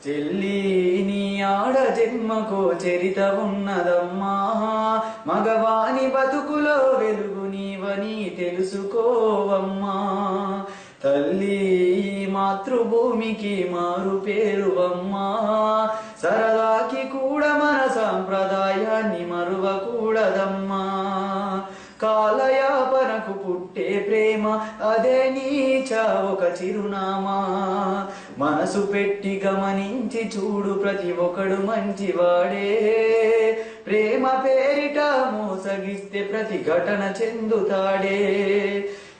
చెల్లి నీ ఆడ జన్మకో చరిత ఉన్నదమ్మా, మగవాని బతుకులో వెలుగు నీవని తెలుసుకోవమ్మా. తల్లి మాతృభూమికి మారు పేరువమ్మా, సరదాకి కూడా మన సాంప్రదాయాన్ని మరువకూడదమ్మా. కాలయాపనకు పుట్టే ప్రేమ అదే నీ చావొక చిరునామా. మనసు పెట్టి గమనించి చూడు ప్రతి ఒక్కడు మంచివాడే, ప్రేమ పేరిట మోసగిస్తే ప్రతి ఘటన చెందుతాడే.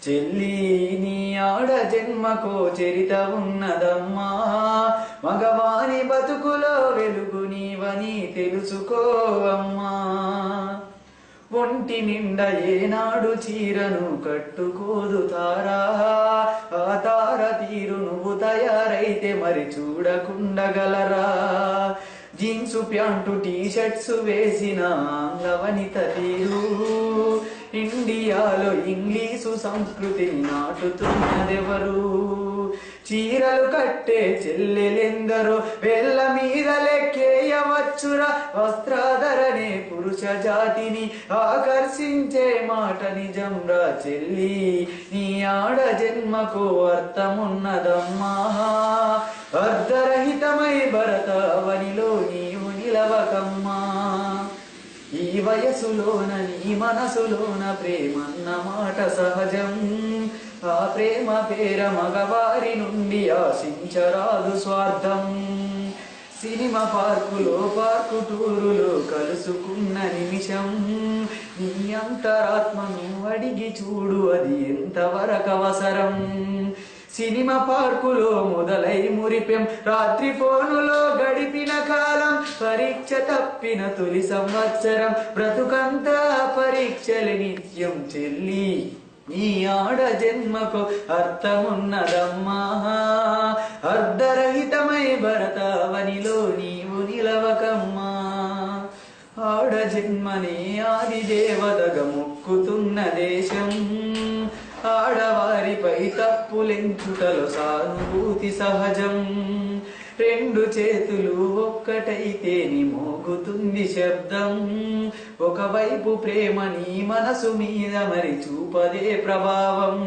చెల్లి నీ ఆడ జన్మకో చరిత ఉన్నదమ్మా, మగవాని బతుకులో వెలుగు నీవని తెలుసుకోవమ్మా. ఒంటి నిండా ఏనాడు చీరను కట్టుకోదు తారా, ఆ తార తీరు నువ్వు తయారైతే మరి చూడకుండగలరా. జీన్సు ప్యాంటు టీషర్ట్స్ వేసిన ఆంగ్లవనిత తీరు, ఇండియాలో ఇంగ్లీషు సంస్కృతిని నాటుతున్నదెవరు. చీరలు కట్టే చెల్లెలెందరో వేళ్ళ మీద లెక్కేయవచ్చురా. వస్త్రాధరణే పురుష జాతిని ఆకర్షించే మాట నిజంరా. చెల్లి నీ ఆడ జన్మకు అర్థమున్నదమ్మా, అర్ధరహితమై భరతావనిలో నీవు నిలవకమ్మా. ఈ వయసులోన నీ మనసులోన ప్రేమన్న మాట సహజం, ఆ ప్రేమ పేర మగవారి నుండి ఆశించరాదు స్వార్థం. సినిమా పార్కులో పార్కు టూరులో కలుసుకున్న నిమిషం, నీ అంతరాత్మను అడిగి చూడు అది ఎంతవరకు అవసరం. సినిమా పార్కులో మొదలై మురిపెం, రాత్రి ఫోనులో గడిపిన కాలం, పరీక్ష తప్పిన తొలి సంవత్సరం, బ్రతుకంతా పరీక్షలు నిత్యం. చెల్లి నీ ఆడ జన్మకు అర్థమున్నదమ్మా, అర్ధరహితమై భరతావనిలో నీవు నిలవకమ్మా. ఆడ జన్మనే ఆది దేవతగా మొక్కుతున్న దేశం, ఆడవారిపై తప్పులెంచుటలో సానుభూతి సహజం. రెండు చేతులు ఒక్కటైతే ని మోగుతుంది శబ్దం, ఒకవైపు ప్రేమ నీ మనసు మీద మరి చూపదే ప్రభావం.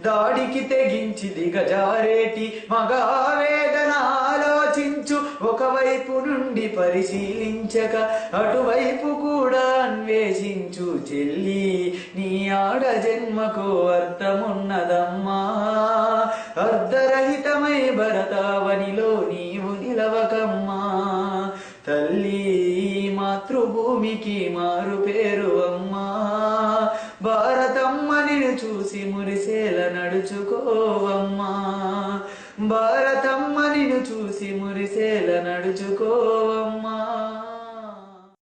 దాడికి తెగించి దిగజారేటి మగ ఆవేదన ఆలోచించు, ఒకవైపు నుండి పరిశీలించక అటువైపు కూడా అన్వేషించు. చెల్లి నీ ఆడ జన్మకు అర్థమున్నదమ్మా, అర్ధరహితమై భరతావనిలో నీవు నిలవకమ్మా. తల్లి మాతృభూమికి మారు పేరు అమ్మా, భారతమ్మ నిన్ను చూసి మురిసేల నడుచుకోవమ్మా. భారతమ్మ నిన్ను చూసి మురిసేల నడుచుకోవమ్మా.